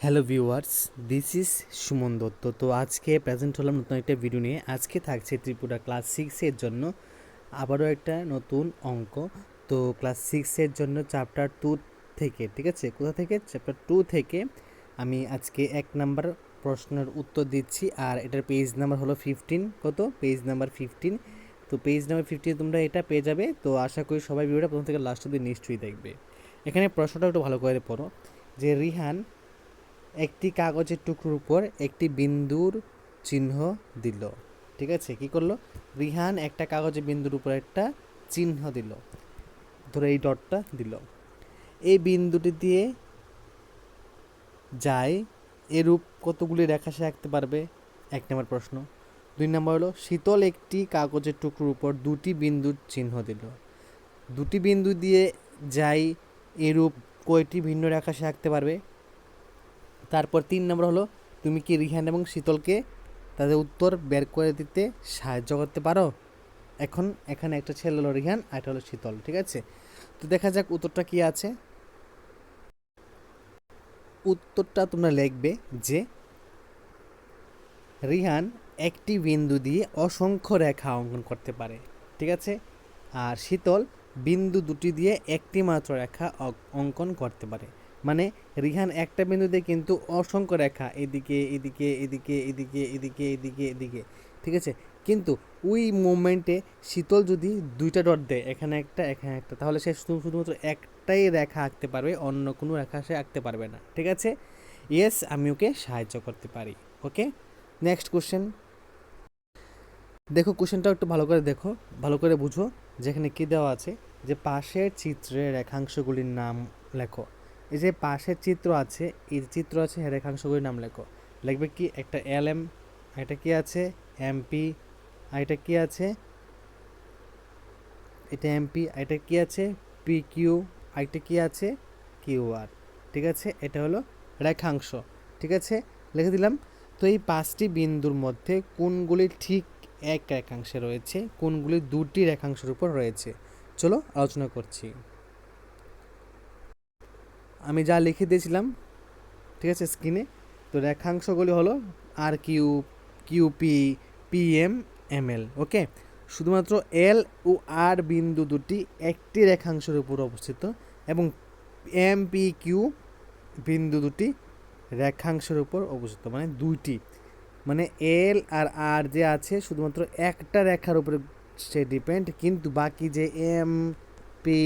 Hello viewers, this is Suman Dutta. তো আজকে present হলাম নতুন একটা ভিডিও নিয়ে। আজকে থাকছে ত্রিপুরা ক্লাস সিক্সের জন্য আবারও একটা নতুন অঙ্ক। তো ক্লাস সিক্সের জন্য চ্যাপ্টার 2 থেকে, ঠিক আছে, কোথা থেকে? চ্যাপ্টার 2 থেকে আমি আজকে 1 নাম্বার প্রশ্নের উত্তর দিচ্ছি। আর এটার পেজ নাম্বার হলো 15। কত? Page number 15। তো পেজ নাম্বার 15 তোমরা এটা পেয়ে যাবে। তো আশা করি সবাই ভিডিওটা প্রথম থেকে লাস্ট অবধি নিশ্চয়ই দেখবে। এখানে প্রশ্নটা একটু ভালো করে পড়ো যে রিহান একটি কাগজের টুকরোর উপর একটি বিন্দুর চিহ্ন দিল। ঠিক আছে, কি করলো? রিহান একটা কাগজের বিন্দুর উপর একটা চিহ্ন দিল, ধরে এই ডটটা দিল। এই বিন্দুটি দিয়ে যায় এরূপ কতগুলি রেখা সে আঁকতে পারবে? 1 নম্বর প্রশ্ন। 2 নম্বর হলো শীতল একটি কাগজের টুকরোর উপর দুটি বিন্দুর চিহ্ন দিল। দুটি বিন্দু দিয়ে যায় এরূপ কয়টি ভিন্ন রেখা সে আঁকতে পারবে? তারপর 3 নম্বর হলো তুমি কি রিহান এবং শীতলকে তাদের উত্তর বের করে দিতে সাহায্য করতে পারো? এখন এখানে একটা ছেলে হলো রিহান আর একটা হলো শীতল, ঠিক আছে। তো দেখা যাক উত্তরটা কি আছে। উত্তরটা তোমরা লিখবে যে রিহান একটি বিন্দু দিয়ে অসংখ্য রেখা অঙ্কন করতে পারে, ঠিক আছে। আর শীতল বিন্দু দুটি দিয়ে একটি মাত্র রেখা অঙ্কন করতে পারে। মানে রিহান একটা বিন্দু দিয়ে কিন্তু অসংখ্য রেখা এদিকে এদিকে এদিকে এদিকে এদিকে এদিকে এদিকে, ঠিক আছে। কিন্তু ওই মোমেন্টে শীতল যদি দুইটা ডট দেয়, এখানে একটা এখানে একটা, তাহলে সে শুধুমাত্র একটাই রেখা আঁকতে পারবে, অন্য কোনো রেখা সে আঁকতে পারবে না, ঠিক আছে। ইয়েস, আমি ওকে সাহায্য করতে পারি। ওকে, নেক্সট কোশ্চেন। দেখো কোশ্চেনটা একটু ভালো করে দেখো, ভালো করে বুঝো। যেখানে কি দেওয়া আছে যে পাশের চিত্রে রেখাংশগুলির নাম লেখো। এই যে পাশের চিত্র আছে, এই চিত্র আছে, রেখাংশগুলির নাম লেখো। লিখবে কি? একটা এল এম, এটা কি আছে এমপি, আর এটা কি আছে, এটা এমপি, এটা কি আছে পি কিউ, আর এটা কি আছে কিউ আর, ঠিক আছে। এটা হলো রেখাংশ, ঠিক আছে, লিখে দিলাম। তো এই 5টি বিন্দুর মধ্যে কোনগুলি ঠিক এক রেখাংশে রয়েছে, কোনগুলি দুটি রেখাংশের উপর রয়েছে, চলো আলোচনা করছি। আমি যা লিখে দিয়েছিলাম, ঠিক আছে, স্ক্রিনে। তো রেখাংশগুলি হলো আর কিউ, কিউপি, পিএম, এমএল। ওকে, শুধুমাত্র এল ও আর বিন্দু দুটি একটি রেখাংশের উপর অবস্থিত এবং এম পি কিউ বিন্দু দুটি রেখাংশের উপর অবস্থিত, মানে দুইটি। মানে এল আর আর যে আছে শুধুমাত্র একটা রেখার উপরে সে ডিপেন্ড, কিন্তু বাকি যে এম পি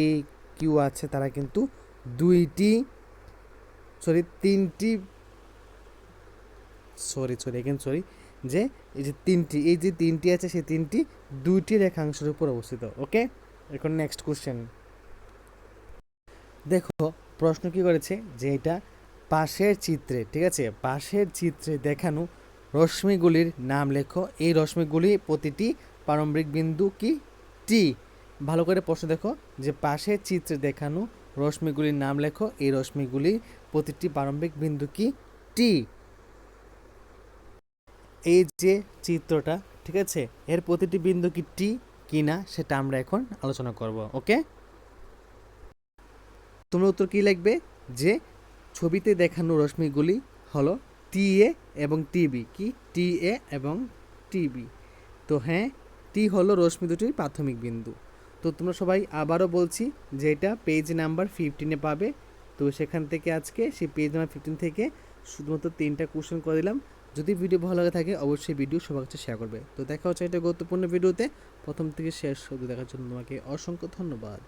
কিউ আছে তারা কিন্তু দুইটি, তিনটি, সরি, যে এই যে তিনটি আছে, সেই তিনটি দুইটি রেখাংশের উপর অবস্থিত। ওকে, এখন নেক্সট কোশ্চেন। দেখো প্রশ্ন কি করেছে যে এটা পাশের চিত্রে, ঠিক আছে, পাশের চিত্রে দেখানো রশ্মিগুলির নাম লেখো। এই রশ্মিগুলি প্রতিটি প্রারম্ভিক বিন্দু কি? টি। ভালো করে প্রশ্ন দেখো যে পাশের চিত্রে দেখানো রশ্মিগুলির নাম লেখো। এই রশ্মিগুলি প্রতিটি প্রারম্ভিক বিন্দু কি? টি। এই যে চিত্রটা, ঠিক আছে, এর প্রতিটি বিন্দু কি টি কি না সেটা আমরা এখন আলোচনা করব। ওকে, তোমরা উত্তর কি লিখবে? যে ছবিতে দেখানো রশ্মিগুলি হলো টি এ এবং টিবি। কি? টি এ এবং টিবি। তো হ্যাঁ, টি হলো রশ্মি দুটির প্রাথমিক বিন্দু। তো তোমরা সবাই আবারও বলছি যে এটা পেজ নাম্বার 15-এ পাবে। তো সেখান থেকে আজকে সেই পেজ নাম্বার 15 থেকে শুধুমাত্র 3টা কোশ্চেন করে দিলাম। যদি ভিডিও ভালো লাগে থাকে অবশ্যই ভিডিও সবার কাছে শেয়ার করবে। তো দেখা হচ্ছে একটা গুরুত্বপূর্ণ ভিডিওতে। প্রথম থেকে শেষ অবধি দেখার জন্য তোমাকে অসংখ্য ধন্যবাদ।